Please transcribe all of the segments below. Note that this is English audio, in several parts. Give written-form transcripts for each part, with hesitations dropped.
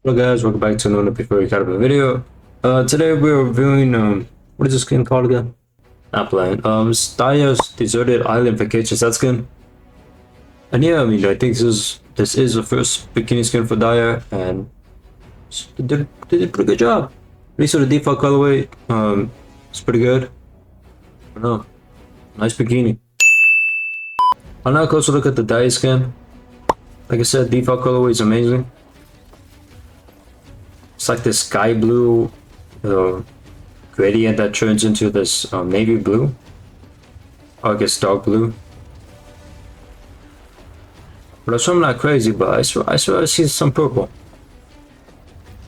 Hello guys, welcome back to another before we cut up a video. Today we're reviewing what is this skin called again? Not playing. Staya's Deserted Island Vacation set skin. And yeah, I mean I think this is the first bikini skin for Daya and they did a pretty good job. At least for the default colorway, it's pretty good. I don't know. Nice bikini. I'll now closer look at the Daya skin. Like I said, default colorway is amazing. It's like this sky blue gradient that turns into this navy blue. Or I guess dark blue. But I'm not crazy, but I swear I see some purple.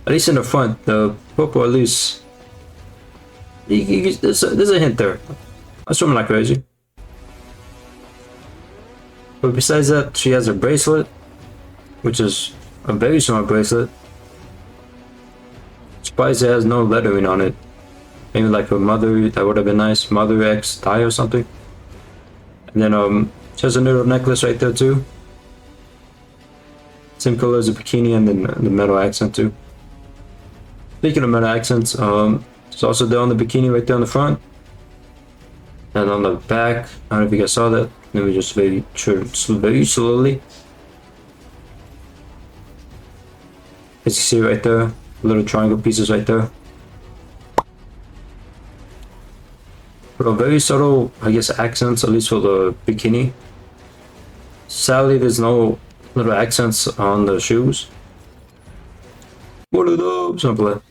At least in the front, the purple at least. There's a hint there. I swear I'm not crazy. But besides that, she has a bracelet, which is a very smart bracelet. Surprised it has no lettering on it. Maybe like her mother, that would have been nice. Mother X tie or something. And then she has a little necklace right there too. Same color as the bikini and then the metal accent too. Speaking of metal accents, it's also there on the bikini right there on the front. And on the back, I don't know if you guys saw that. Let me just very slowly. As you see right there. Little triangle pieces right there. But very subtle, I guess, accents, at least for the bikini. Sadly, there's no little accents on the shoes. What are those? Like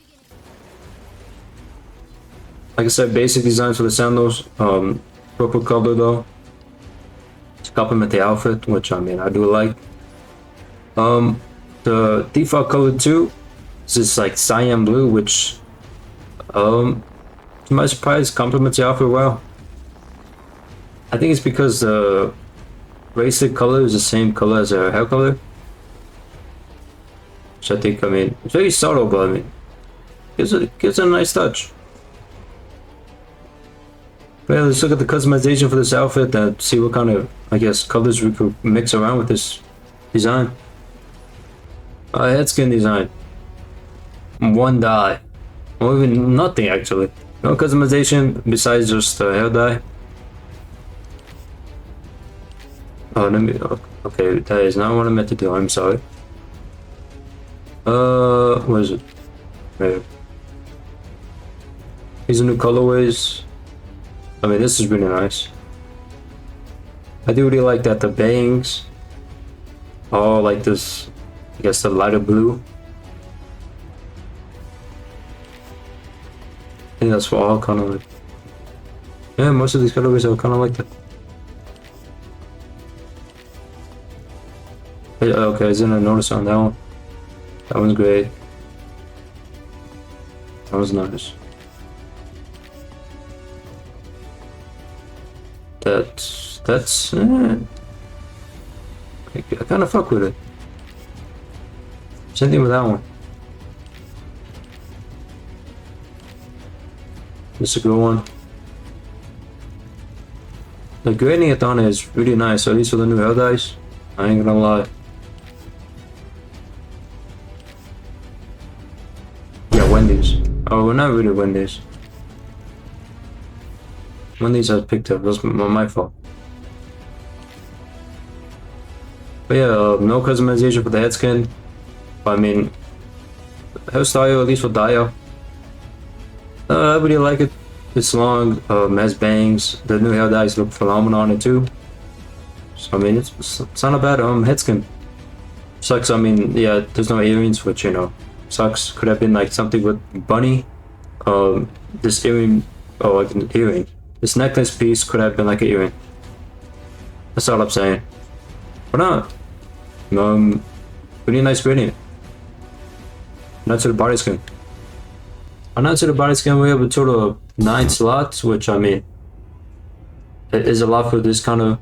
I said, basic designs for the sandals. Purple color though. To complement the outfit, which I mean, I do like. The default color too. This is like cyan blue, which, to my surprise, complements the outfit well. I think it's because the bracelet color is the same color as her hair color. Which I think, I mean, it's very subtle, but I mean, gives it a nice touch. But yeah, let's look at the customization for this outfit and see what kind of, I guess, colors we could mix around with this design. Head skin design. One dye, or even nothing actually. No customization besides just hair dye. Oh, let me. Okay, that is not what I meant to do. I'm sorry. What is it? Right. These are new colorways. I mean, this is really nice. I do really like that the bangs are like this. I guess the lighter blue. I think that's for all kind of like. Yeah, most of these colorways are kind of like that. Yeah, okay, I didn't notice on that one. That one's great. That was nice. That's. I kind of fuck with it. Same thing with that one. This is a good one. The gradient on it is really nice, at least for the new hair dyes. I ain't gonna lie. Yeah, Wendy's. Oh, well, not really Wendy's. Wendy's I picked up, that's my fault. But yeah, no customization for the head skin. But I mean, hairstyle, at least for Daya. I really like it. It's long, has bangs. The new hair dyes look phenomenal on it too. So I mean, it's not a bad head skin. Sucks. I mean, yeah, there's no earrings, which you know, sucks. Could have been like something with bunny. This earring, oh, like an earring. This necklace piece could have been like an earring. That's all I'm saying. But not. Really nice gradient. Not to the body skin. Now to the body skin, we have a total of 9 slots, which I mean, it is a lot for this kind of.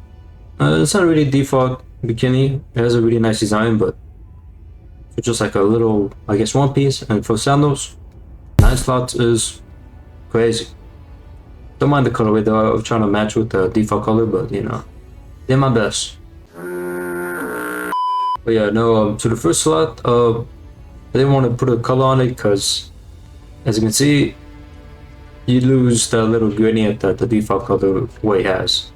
It's not really default bikini. It has a really nice design, but it's just like a little, I guess, one piece. And for sandals, 9 slots is crazy. Don't mind the colorway though. I'm trying to match with the default color, but you know, did my best. But yeah, no. To the first slot, I didn't want to put a color on it because, as you can see, you lose that little gradient that the default colorway has.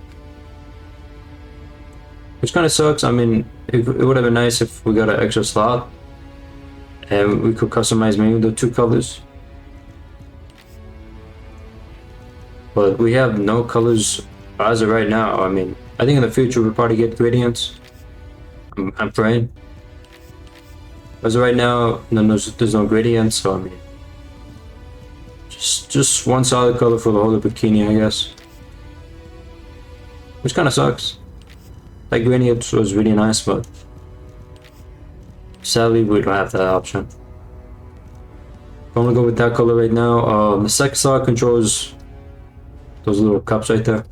Which kind of sucks. I mean, it would have been nice if we got an extra slot and we could customize maybe the 2 colors. But we have no colors as of right now. I mean, I think in the future we'll probably get gradients. I'm praying. As of right now, there's no gradients, so I mean, just one solid color for the whole bikini, I guess. Which kind of sucks. That gradient was really nice, but sadly we don't have that option. I'm gonna go with that color right now. The second slot controls those little cups right there.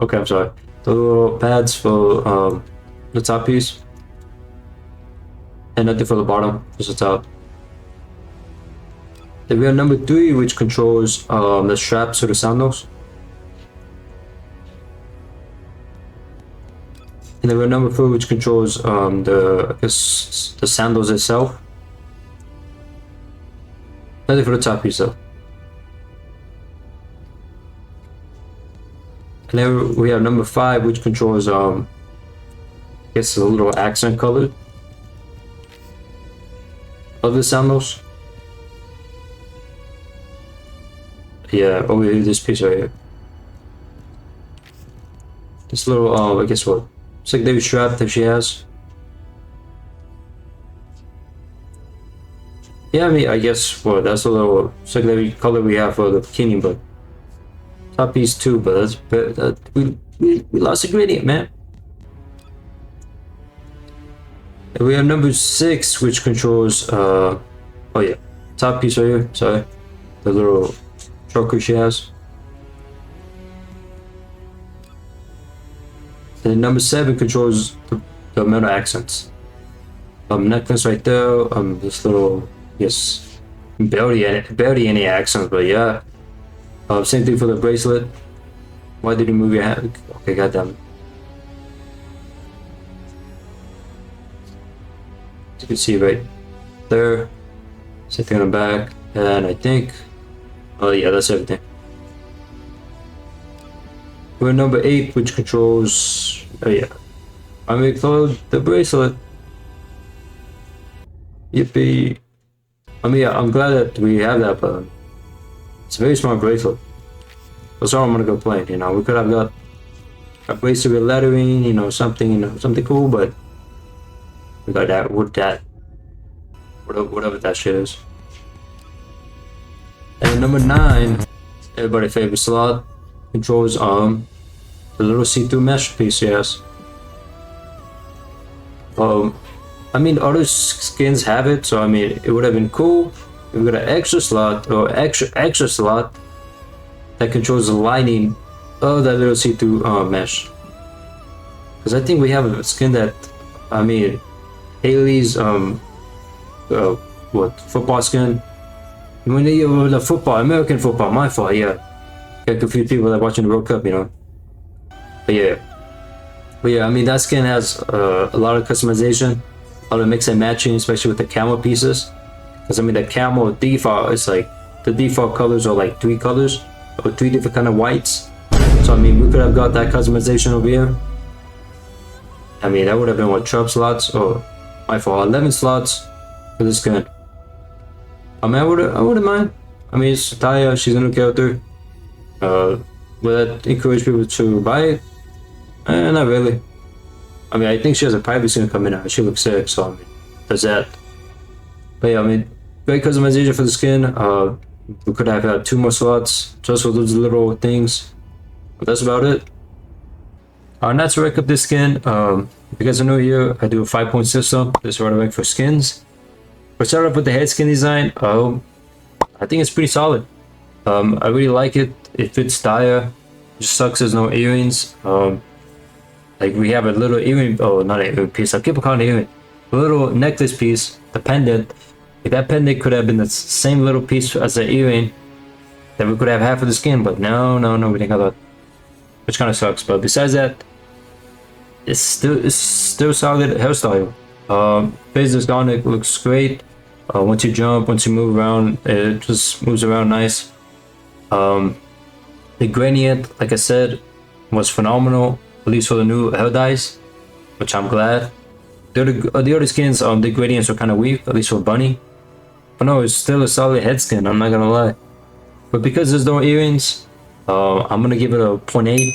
Okay, I'm sorry. The little pads for the top piece. And nothing for the bottom, just the top. Then we have number 3, which controls the straps to the sandals. And then we have number 4, which controls the sandals itself. Nothing for the top piece though. And then we have number 5, which controls I guess a little accent color of the sandals. Yeah, over here, this piece right here. This little I guess what? It's like David strap that she has. Yeah, I mean, I guess what, that's a little secondary color we have for the bikini, but top piece too. But we lost a gradient, man. And we have number 6, which controls oh yeah, top piece right here. Sorry, the little choker she has. And number 7 controls the metal accents. Necklace right there. This little, yes, barely any accents, but yeah. Same thing for the bracelet. Why did you move your hand? Okay, goddamn. You can see right there. Same thing on the back, and I think, oh yeah, that's everything. We're number 8, which controls, oh yeah, I mean, the bracelet. Yippee. I mean, yeah, I'm glad that we have that, but it's a very smart bracelet. That's all I'm gonna go play. You know, we could have got a bracelet with lettering, you know, something cool, but we got that with that, whatever that shit is. And number 9, everybody's favorite slot, controls the little see-through mesh piece. Yes. I mean, other skins have it, so I mean, it would have been cool if we got an extra slot or extra slot that controls the lining of that little see-through mesh. Because I think we have a skin that, I mean, Hailey's what, football skin. When they the football, American football, my fault, yeah. Got confused people that are watching the World Cup, you know. But yeah, I mean, that skin has a lot of customization, a lot of mix and matching, especially with the camo pieces. Because I mean, the camo default is like, the default colors are like 3 colors or 3 different kind of whites. So I mean, we could have got that customization over here. I mean, that would have been what, 12 slots, or my fault, 11 slots for this skin. I mean, I wouldn't mind. I mean, it's Taya, she's a new character. Would that encourage people to buy it? Not really. I mean, I think she has a private skin coming out. She looks sick, so I mean, there's that. But yeah, I mean, great customization for the skin. We could have had 2 more slots just for those little things. But that's about it. Not to rank up this skin. If you guys are new here, I do a 5-point system. This is what I rank for skins. We start off with the head skin design. I think it's pretty solid. I really like it. It fits Daya. Just sucks there's no earrings. Like we have a little earring. Oh, not an earring piece. I keep calling it earring. A little necklace piece. The pendant. If that pendant could have been the same little piece as the earring, then we could have half of the skin. But no, we didn't have that. Which kind of sucks. But besides that, it's still solid hairstyle. Phase Descendant looks great. Once you jump, once you move around, it just moves around nice. The gradient, like I said, was phenomenal, at least for the new hair dyes, which I'm glad. The other skins, the gradients were kind of weak, at least for Bunny. But no, it's still a solid head skin, I'm not gonna lie. But because there's no earrings, I'm gonna give it a 0.8.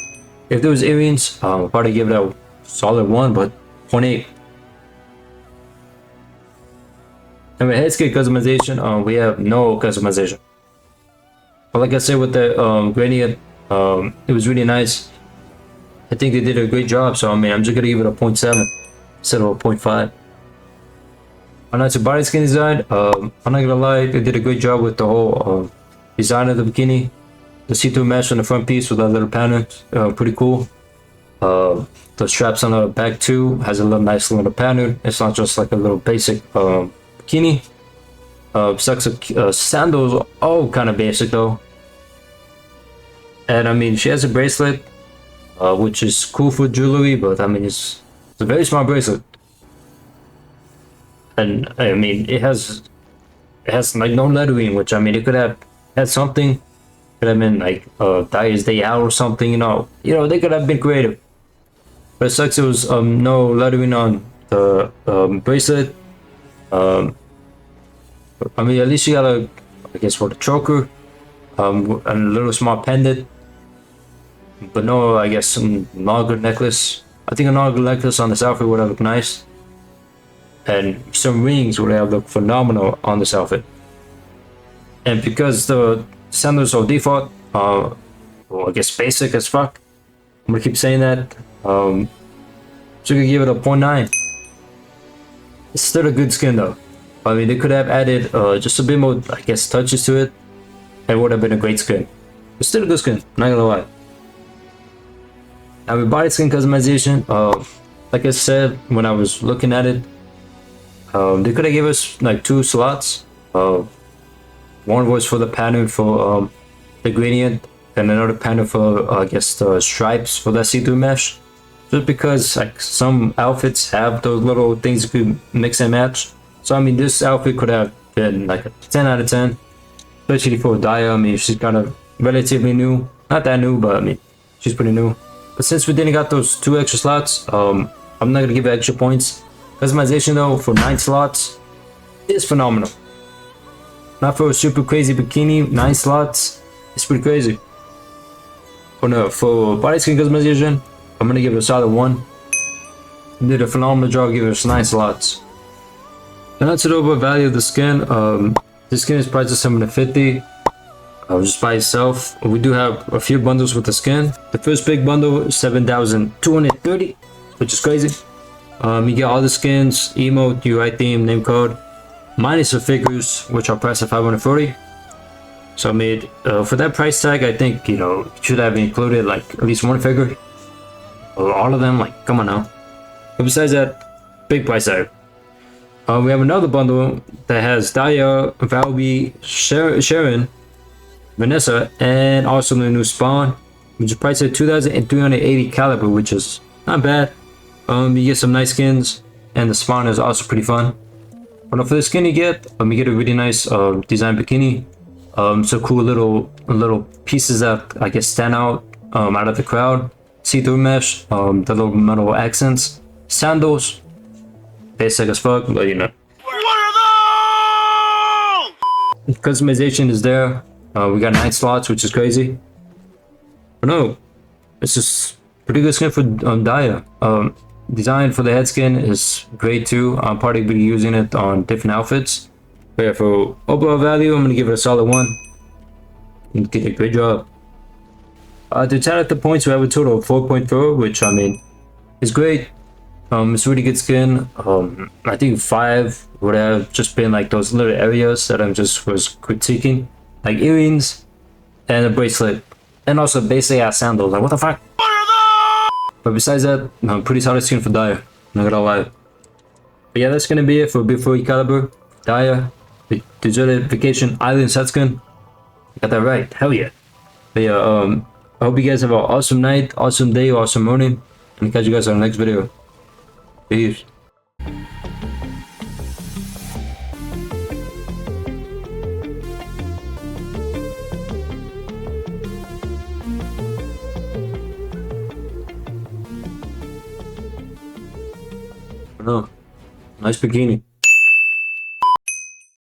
If there was earrings, I'll probably give it a solid 1, but 0.8. And with head skin customization, we have no customization. But like I said, with the gradient, it was really nice. I think they did a great job, so I mean, I'm just gonna give it a 0.7 instead of a 0.5. On to body skin design, I'm not gonna lie, they did a great job with the whole design of the bikini. The see-through mesh on the front piece with that little pattern, pretty cool. The straps on the back too has a little nice little pattern. It's not just like a little basic bikini. Sandals, all kind of basic though. And I mean, she has a bracelet, which is cool for jewelry, but I mean, it's a very small bracelet. And I mean, it has like no lettering, which I mean, it could have had something. Could have been like Dyer's Day Out or something, you know, they could have been creative. But it sucks it was no lettering on the bracelet. I mean, at least you got a, I guess, for the choker, and a little small pendant. But no, I guess some longer necklace. I think a longer necklace on this outfit would have looked nice. And some rings would have looked phenomenal on this outfit. And because the sandals are default, well, I guess basic as fuck, I'm gonna keep saying that. So gonna give it a 0.9. It's still a good skin though. I mean, they could have added just a bit more, I guess, touches to it. It would have been a great skin. It's still a good skin, not gonna lie. Now with body skin customization, like I said when I was looking at it, they could have given us like 2 slots. One was for the pattern for the gradient, and another pattern for I guess the stripes for that see-through mesh. Just because like some outfits have those little things you could mix and match. So I mean, this outfit could have been like a 10 out of 10, especially for Daya. I mean, she's kind of relatively new, not that new, but I mean, she's pretty new. But since we didn't got those 2 extra slots, I'm not gonna give it extra points. Customization though for 9 slots is phenomenal. Not for a super crazy bikini, 9 slots, it's pretty crazy. But no, for body skin customization, I'm gonna give it a solid 1. Did a phenomenal job, give us 9 slots. And that's the overall value of the skin. The skin is priced at $750. Just by itself. We do have a few bundles with the skin. The first big bundle is $7,230, which is crazy. You get all the skins, emote, UI theme, name code, minus the figures, which are priced at $540. So I made for that price tag, I think it should have included like at least 1 figure, or all of them. Like, come on now. But besides that, big price tag. We have another bundle that has Daya, Valby, Sharon, Vanessa, and also the new Spawn, which is priced at 2,380 caliber, which is not bad. You get some nice skins, and the Spawn is also pretty fun. But for the skin you get a really nice design bikini. Some cool little pieces that I guess stand out out of the crowd. See-through mesh, the little metal accents, sandals, basic as fuck, but you know. What are those? Customization is there. We got 9 slots, which is crazy. But no, it's just pretty good skin for Daya. Design for the head skin is great too. I'm probably be using it on different outfits. But yeah, for overall value, I'm gonna give it a solid 1. You did a great job. To tally up the points, we have a total of 4.4, which I mean is great. It's really good skin. I think 5 would have just been like those little areas that I was critiquing, like earrings and a bracelet, and also basic ass sandals. Like, what the fuck? But besides that, pretty solid skin for Daya, not gonna lie. But yeah, that's gonna be it for Before Caliber, Daya, the Deserted Vacation Island set skin. Got that right, hell yeah. But yeah, I hope you guys have an awesome night, awesome day, awesome morning, and catch you guys on the next video. Peace. No, nice bikini.